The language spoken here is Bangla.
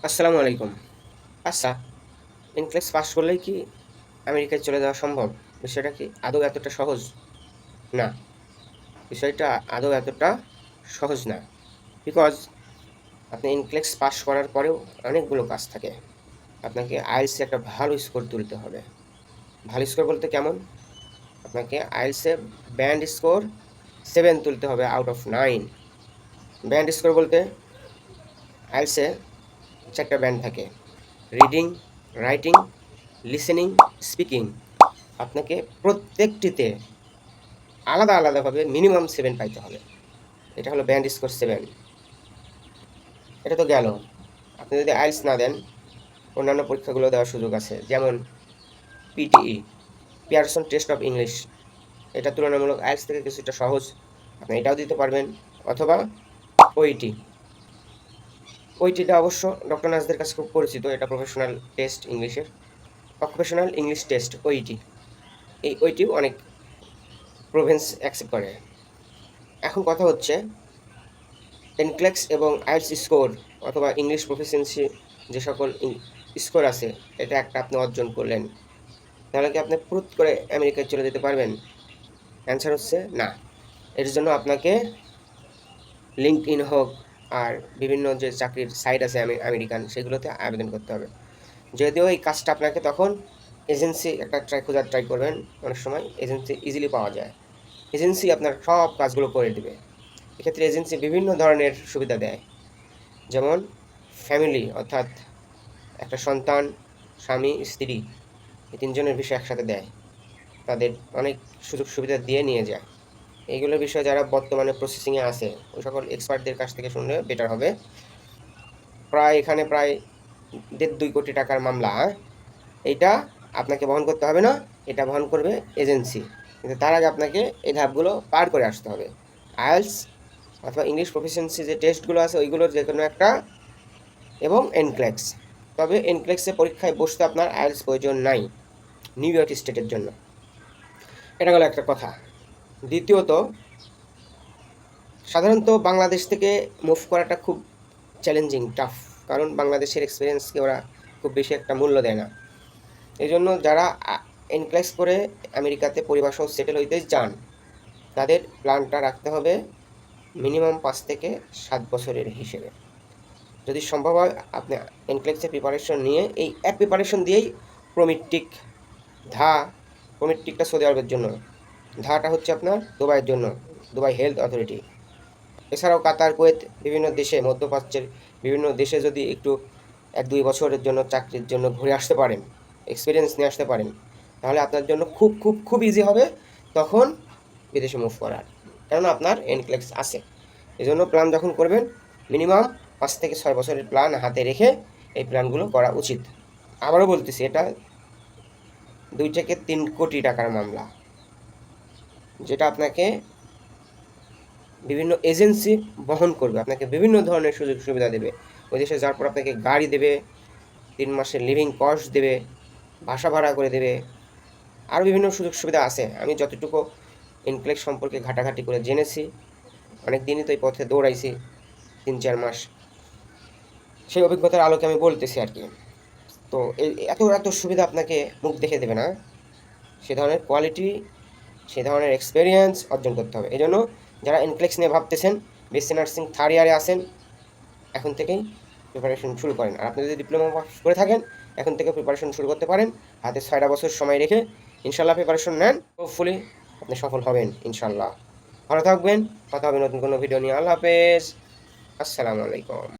আসসালামু আলাইকুম। আচ্ছা, ইনফ্লেক্স পাস করলেই কি আমেরিকায় চলে যাওয়া সম্ভব? বিষয়টা কি আদৌ এতটা সহজ? না, বিষয়টা আদৌ এতটা সহজ না। বিকজ আপনি ইনফ্লেক্স পাস করার পরেও অনেকগুলো কাজ থাকে। আপনাকে আইএলটিএস এ একটা ভালো স্কোর তুলতে হবে। ভালো স্কোর বলতে কেমন? আপনাকে আইএলটিএস এ ব্যান্ড স্কোর 7 তুলতে হবে আউট অফ 9। ব্যান্ড স্কোর বলতে আইএলটিএস এ 4টা ব্যান্ড থাকে। Reading, writing, listening, speaking. আপনাকে প্রত্যেকটিতে আলাদাভাবে মিনিমাম 7 পাইতে হবে। এটা হলো ব্যান্ড স্কোর 7। এটা তো গেল। আপনি যদি আইএলটিএস না দেন, অন্যান্য পরীক্ষাগুলো দেওয়ার সুযোগ আছে। যেমন PTE, Pearson test of English. এটা তুলনামূলক আইএলটিএস থেকে কিছুটা সহজ। আপনি এটাও দিতে পারবেন। অথবা ওইটি। ওইটিটা অবশ্য ডক্টর নার্সদের কাছে খুব পরিচিত। এটা প্রফেশনাল টেস্ট ইংলিশের। অকুপেশনাল ইংলিশ টেস্ট, ওইটি। এই ওইটিও অনেক প্রভিন্স অ্যাকসেপ্ট করে। এখন কথা হচ্ছে এনক্লেক্স এবং আইএলটিএস স্কোর অথবা ইংলিশ প্রফিসিয়েন্সি যে সকল স্কোর আছে, এটা একটা আপনি অর্জন করলেন, তাহলে কি আপনি ফুরুত করে আমেরিকায় চলে যেতে পারবেন? অ্যান্সার হচ্ছে না। এর জন্য আপনাকে লিঙ্কডইন হোক আর বিভিন্ন যে চাকরির সাইট আছে আমেরিকান, সেগুলোতে আবেদন করতে হবে। যদিও এই কাজটা আপনাকে তখন এজেন্সি একটা খোঁজার ট্রাই করবেন। অনেক সময় এজেন্সি ইজিলি পাওয়া যায়। এজেন্সি আপনার সব কাজগুলো করে দেবে। এক্ষেত্রে এজেন্সি বিভিন্ন ধরনের সুবিধা দেয়। যেমন ফ্যামিলি, অর্থাৎ একটা সন্তান, স্বামী, স্ত্রী, এই তিনজনের বিষয় একসাথে দেয়। তাদের অনেক সুযোগ সুবিধা দিয়ে নিয়ে যায়। এইগুলোর বিষয়ে যারা বর্তমানে প্রসেসিংয়ে আছে, ওই সকল এক্সপার্টদের কাছ থেকে শুনলে বেটার হবে। এখানে প্রায় 1.5-2 কোটি টাকার মামলা। এইটা আপনাকে বহন করতে হবে না, এটা বহন করবে এজেন্সি। কিন্তু তার আগে আপনাকে এই ধাপগুলো পার করে আসতে হবে। আইএলটিএস অথবা ইংলিশ প্রফিসিয়েন্সি যে টেস্টগুলো আছে, ওইগুলোর যে কোনো একটা, এবং এনক্লেক্স। তবে এনক্লেক্সে পরীক্ষায় বসতে আপনার আইএলটিএস প্রয়োজন নাই নিউ ইয়র্ক স্টেটের জন্য। এটা গেল একটা কথা। দ্বিতীয়ত, সাধারণত বাংলাদেশ থেকে মুভ করাটা খুব চ্যালেঞ্জিং, টাফ। কারণ বাংলাদেশের এক্সপিরিয়েন্সকে ওরা খুব বেশি একটা মূল্য দেয় না। এই জন্য যারা এনক্লেক্স করে আমেরিকাতে পরিবারসহ সেটেল হইতে চান, তাদের প্ল্যানটা রাখতে হবে মিনিমাম 5 থেকে 7 বছরের হিসেবে। যদি সম্ভব হয় আপনি এনক্লেক্সের প্রিপারেশন নিয়ে, এই এক প্রিপারেশন দিয়েই প্রমিট্রিক, ধা, প্রমিট্রিকটা সৌদি আরবের জন্য, ধাটা হচ্ছে আপনার দুবাইয়ের জন্য, দুবাই হেলথ অথরিটি। এছাড়াও কাতার, কুয়েত, বিভিন্ন দেশে, মধ্যপ্রাচ্যের বিভিন্ন দেশে যদি একটু 1-2 বছরের জন্য চাকরির জন্য ঘুরে আসতে পারেন, এক্সপিরিয়েন্স নিয়ে আসতে পারেন, তাহলে আপনার জন্য খুব খুব খুব ইজি হবে তখন বিদেশে মুভ করার। কেননা আপনার এনক্লেক্স আছে। এই জন্য প্ল্যান যখন করবেন, মিনিমাম 5 থেকে 6 বছরের প্ল্যান হাতে রেখে এই প্ল্যানগুলো করা উচিত। আবারও বলতেছি, এটা 2 থেকে 3 কোটি টাকার মামলা, যেটা আপনাকে বিভিন্ন এজেন্সি বহন করবে। আপনাকে বিভিন্ন ধরনের সুযোগ সুবিধা দেবে। ওই দেশে যাওয়ার পর আপনাকে গাড়ি দেবে, 3 মাসের লিভিং কস্ট দেবে, বাসা ভাড়া করে দেবে, আরও বিভিন্ন সুযোগ সুবিধা আছে। আমি যতটুকু ইনক্লেক্স সম্পর্কে ঘাটাঘাটি করে জেনেছি, অনেক দিনই তো এই পথে দৌড়াইছি, 3-4 মাস, সেই অভিজ্ঞতার আলোকে আমি বলতেছি আর কি। তো এই এত এত সুবিধা আপনাকে মুখ দেখে দেবে না। সে ধরনের কোয়ালিটি, সে ধরনের এক্সপিরিয়েন্স অর্জন করতে হবে। এই জন্য যারা এনক্লেক্স নিয়ে ভাবতেছেন, বিএসসি নার্সিং 3rd ইয়ারে আসেন, এখন থেকেই প্রিপারেশন শুরু করেন। আর আপনি যদি ডিপ্লোমা পাস করে থাকেন, এখন থেকে প্রিপারেশন শুরু করতে পারেন। হাতে 6টা বছর সময় রেখে ইনশাল্লাহ প্রিপারেশন নেন। হোপফুলি আপনি সফল হবেন ইনশাল্লাহ। ভালো থাকবেন। কথা হবে নতুন কোনো ভিডিও নিয়ে। আল্লাহ হাফেজ। আসসালামু আলাইকুম।